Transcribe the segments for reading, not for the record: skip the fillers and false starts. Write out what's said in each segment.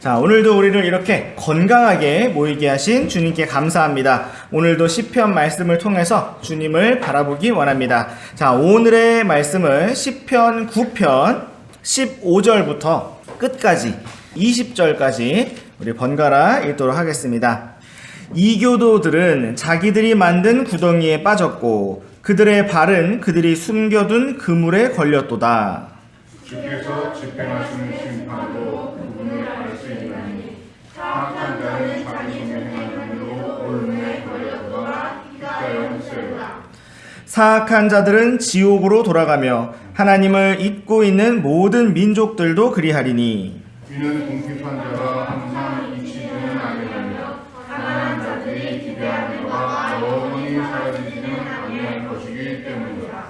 자, 오늘도 우리를 이렇게 건강하게 모이게 하신 주님께 감사합니다. 오늘도 시편 말씀을 통해서 주님을 바라보기 원합니다. 자, 오늘의 말씀은 시편 9편 15절부터 끝까지 20절까지 우리 번갈아 읽도록 하겠습니다. 이교도들은 자기들이 만든 구덩이에 빠졌고 그들의 발은 그들이 숨겨둔 그물에 걸렸도다. 주께서 집행하시는 심판으로 그분을 알 수 있나니 사악한 자는 자기 손에 행한 일로 올무에 걸렸도다. 히가연 셀라. 사악한 자들은 지옥으로 돌아가며 하나님을 잊고 있는 모든 민족들도 그리하리니 이는 궁핍한 자가 항상 잊히지는 아니하며 가난한 자들이 기대하는 바가 영원히 사라지지는 아니할 것이기 때문이다.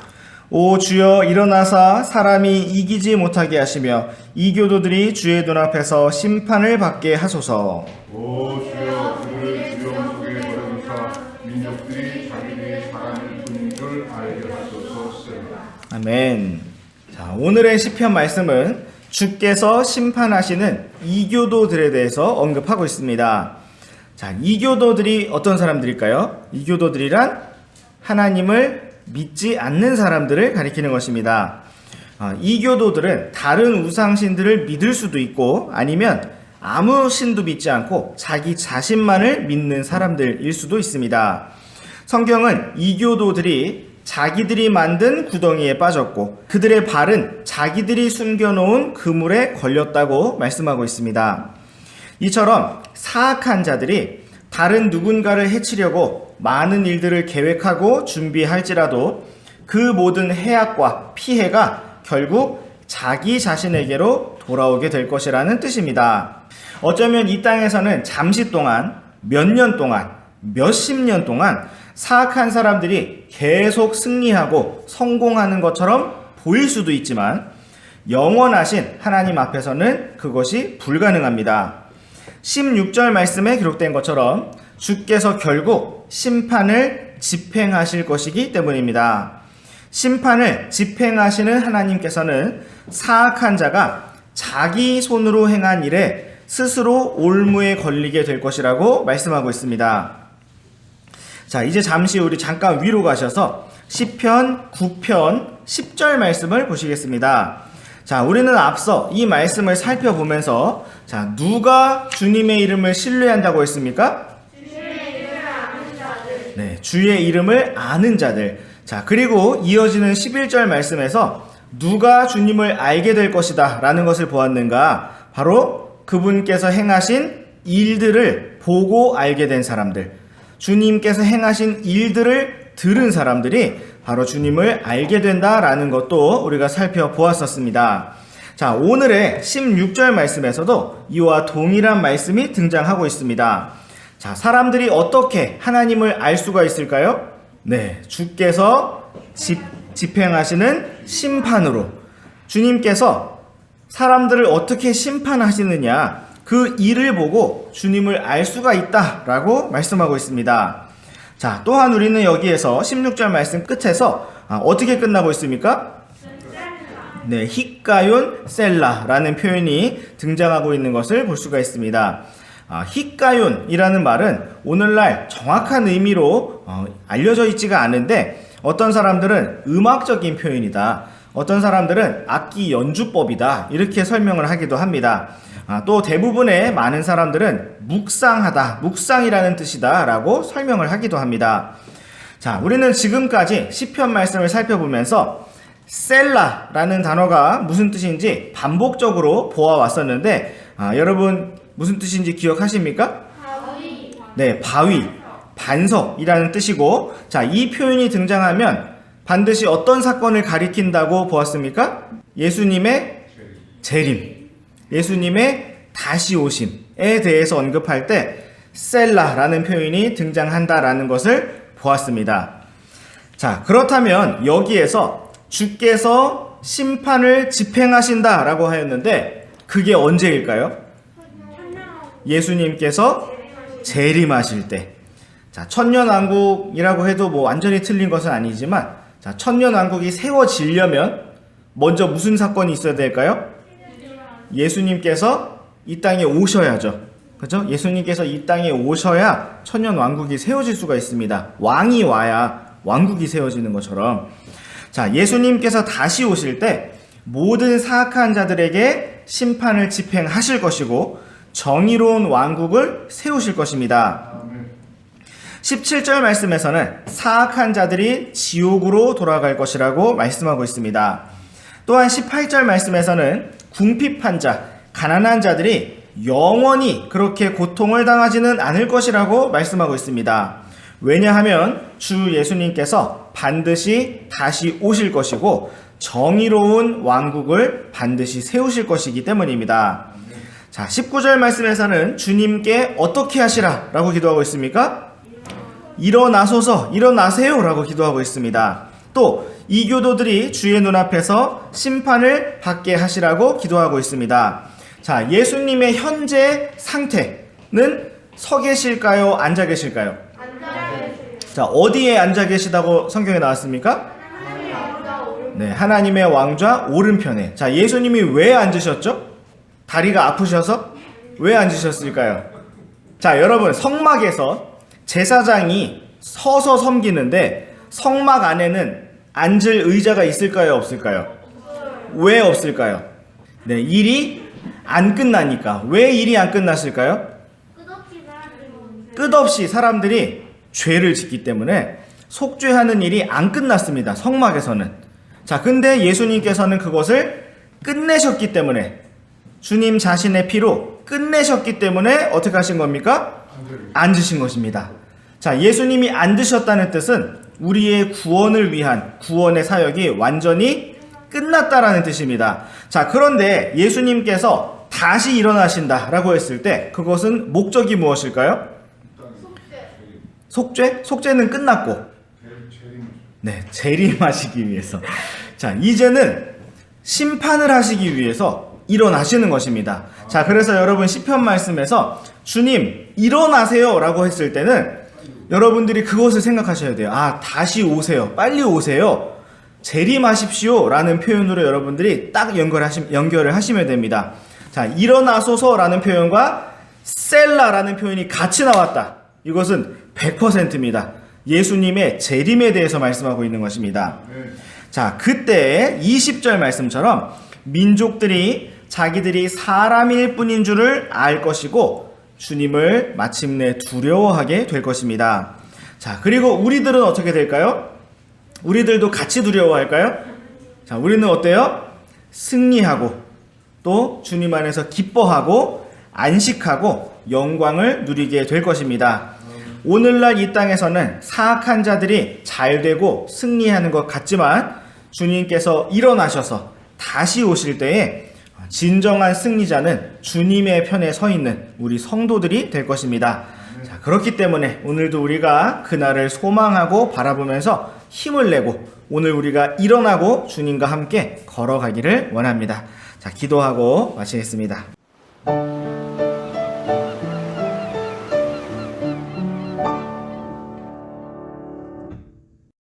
오 주여 일어나사 사람이 이기지 못하게 하시며 이교도들이 주의 눈앞에서 심판을 받게 하소서. 오 주여 그들을 두려움 속에 버려두사 민족들이 자기들이 사람일 뿐인 줄 알게 하소서. 셀라. 아멘. 자, 오늘의 시편 말씀은 주께서 심판하시는 이교도들에 대해서 언급하고 있습니다. 자, 이교도들이 어떤 사람들일까요? 이교도들이란 하나님을 믿지 않는 사람들을 가리키는 것입니다. 이교도들은 다른 우상신들을 믿을 수도 있고 아니면 아무 신도 믿지 않고 자기 자신만을 믿는 사람들일 수도 있습니다. 성경은 이교도들이 자기들이 만든 구덩이에 빠졌고 그들의 발은 자기들이 숨겨놓은 그물에 걸렸다고 말씀하고 있습니다. 이처럼 사악한 자들이 다른 누군가를 해치려고 많은 일들을 계획하고 준비할지라도 그 모든 해악과 피해가 결국 자기 자신에게로 돌아오게 될 것이라는 뜻입니다. 어쩌면 이 땅에서는 잠시 동안, 몇 년 동안, 몇십 년 동안 사악한 사람들이 계속 승리하고 성공하는 것처럼 보일 수도 있지만 영원하신 하나님 앞에서는 그것이 불가능합니다. 16절 말씀에 기록된 것처럼 주께서 결국 심판을 집행하실 것이기 때문입니다. 심판을 집행하시는 하나님께서는 사악한 자가 자기 손으로 행한 일에 스스로 올무에 걸리게 될 것이라고 말씀하고 있습니다. 자, 이제 잠시 우리 잠깐 위로 가셔서 시편 9편 10절 말씀을 보시겠습니다. 자, 우리는 앞서 이 말씀을 살펴보면서 자, 누가 주님의 이름을 신뢰한다고 했습니까? 주의 이름을 아는 자들. 네, 주의 이름을 아는 자들. 자, 그리고 이어지는 11절 말씀에서 누가 주님을 알게 될 것이다 라는 것을 보았는가? 바로 그분께서 행하신 일들을 보고 알게 된 사람들. 주님께서 행하신 일들을 들은 사람들이 바로 주님을 알게 된다라는 것도 우리가 살펴보았었습니다. 자, 오늘의 16절 말씀에서도 이와 동일한 말씀이 등장하고 있습니다. 자, 사람들이 어떻게 하나님을 알 수가 있을까요? 네, 주께서 집행하시는 심판으로 주님께서 사람들을 어떻게 심판하시느냐 그 일을 보고 주님을 알 수가 있다라고 말씀하고 있습니다. 자, 또한 우리는 여기에서 16절 말씀 끝에서 어떻게 끝나고 있습니까? 네, 히가yon 셀라라는 표현이 등장하고 있는 것을 볼 수가 있습니다. 히가욘이라는 말은 오늘날 정확한 의미로 알려져 있지가 않은데 어떤 사람들은 음악적인 표현이다. 어떤 사람들은 악기 연주법이다. 이렇게 설명을 하기도 합니다. 또 대부분의 많은 사람들은 묵상하다, 묵상이라는 뜻이다 라고 설명을 하기도 합니다. 자, 우리는 지금까지 시편 말씀을 살펴보면서 셀라라는 단어가 무슨 뜻인지 반복적으로 보아왔었는데 여러분 무슨 뜻인지 기억하십니까? 바위. 네, 바위, 반석이라는 뜻이고 자, 이 표현이 등장하면 반드시 어떤 사건을 가리킨다고 보았습니까? 예수님의 재림, 예수님의 다시 오심에 대해서 언급할 때 셀라라는 표현이 등장한다라는 것을 보았습니다. 자, 그렇다면 여기에서 주께서 심판을 집행하신다라고 하였는데 그게 언제일까요? 예수님께서 재림하실 때. 자, 천년왕국이라고 해도 뭐 완전히 틀린 것은 아니지만 자, 천년왕국이 세워지려면 먼저 무슨 사건이 있어야 될까요? 예수님께서 이 땅에 오셔야죠. 그죠? 예수님께서 이 땅에 오셔야 천년 왕국이 세워질 수가 있습니다. 왕이 와야 왕국이 세워지는 것처럼. 자, 예수님께서 다시 오실 때 모든 사악한 자들에게 심판을 집행하실 것이고 정의로운 왕국을 세우실 것입니다. 17절 말씀에서는 사악한 자들이 지옥으로 돌아갈 것이라고 말씀하고 있습니다. 또한 18절 말씀에서는 궁핍한 자, 가난한 자들이 영원히 그렇게 고통을 당하지는 않을 것이라고 말씀하고 있습니다. 왜냐하면 주 예수님께서 반드시 다시 오실 것이고 정의로운 왕국을 반드시 세우실 것이기 때문입니다. 자, 19절 말씀에서는 주님께 어떻게 하시라 라고 기도하고 있습니까? 일어나소서, 일어나세요 라고 기도하고 있습니다. 또 이교도들이 주의 눈앞에서 심판을 받게 하시라고 기도하고 있습니다. 자, 예수님의 현재 상태는 서 계실까요? 앉아 계실까요? 자, 어디에 앉아 계시다고 성경에 나왔습니까? 네, 하나님의 왕좌 오른편에. 자, 예수님이 왜 앉으셨죠? 다리가 아프셔서? 왜 앉으셨을까요? 자, 여러분, 성막에서 제사장이 서서 섬기는데 성막 안에는 앉을 의자가 있을까요? 없을까요? 왜 없을까요? 네, 일이 안 끝나니까. 왜 일이 안 끝났을까요? 끝없이 사람들이 죄를 짓기 때문에 속죄하는 일이 안 끝났습니다. 성막에서는. 자, 근데 예수님께서는 그것을 끝내셨기 때문에, 주님 자신의 피로 끝내셨기 때문에 어떻게 하신 겁니까? 앉으신 것입니다. 자, 예수님이 앉으셨다는 뜻은 우리의 구원을 위한 구원의 사역이 완전히 끝났다라는 뜻입니다. 자, 그런데 예수님께서 다시 일어나신다라고 했을 때 그것은 목적이 무엇일까요? 속죄? 속죄는 끝났고, 네, 재림하시기 위해서. 자, 이제는 심판을 하시기 위해서 일어나시는 것입니다. 자, 그래서 여러분 시편 말씀에서 주님 일어나세요 라고 했을 때는 여러분들이 그것을 생각하셔야 돼요. 아, 다시 오세요. 빨리 오세요. 재림하십시오 라는 표현으로 여러분들이 딱 연결을 하시면 됩니다. 자, 일어나소서 라는 표현과 셀라라는 표현이 같이 나왔다. 이것은 100%입니다. 예수님의 재림에 대해서 말씀하고 있는 것입니다. 자, 그때 20절 말씀처럼 민족들이 자기들이 사람일 뿐인 줄을 알 것이고 주님을 마침내 두려워하게 될 것입니다. 자, 그리고 우리들은 어떻게 될까요? 우리들도 같이 두려워할까요? 자, 우리는 어때요? 승리하고 또 주님 안에서 기뻐하고 안식하고 영광을 누리게 될 것입니다. 오늘날 이 땅에서는 사악한 자들이 잘되고 승리하는 것 같지만 주님께서 일어나셔서 다시 오실 때에 진정한 승리자는 주님의 편에 서 있는 우리 성도들이 될 것입니다. 자, 그렇기 때문에 오늘도 우리가 그날을 소망하고 바라보면서 힘을 내고 오늘 우리가 일어나고 주님과 함께 걸어가기를 원합니다. 자, 기도하고 마치겠습니다.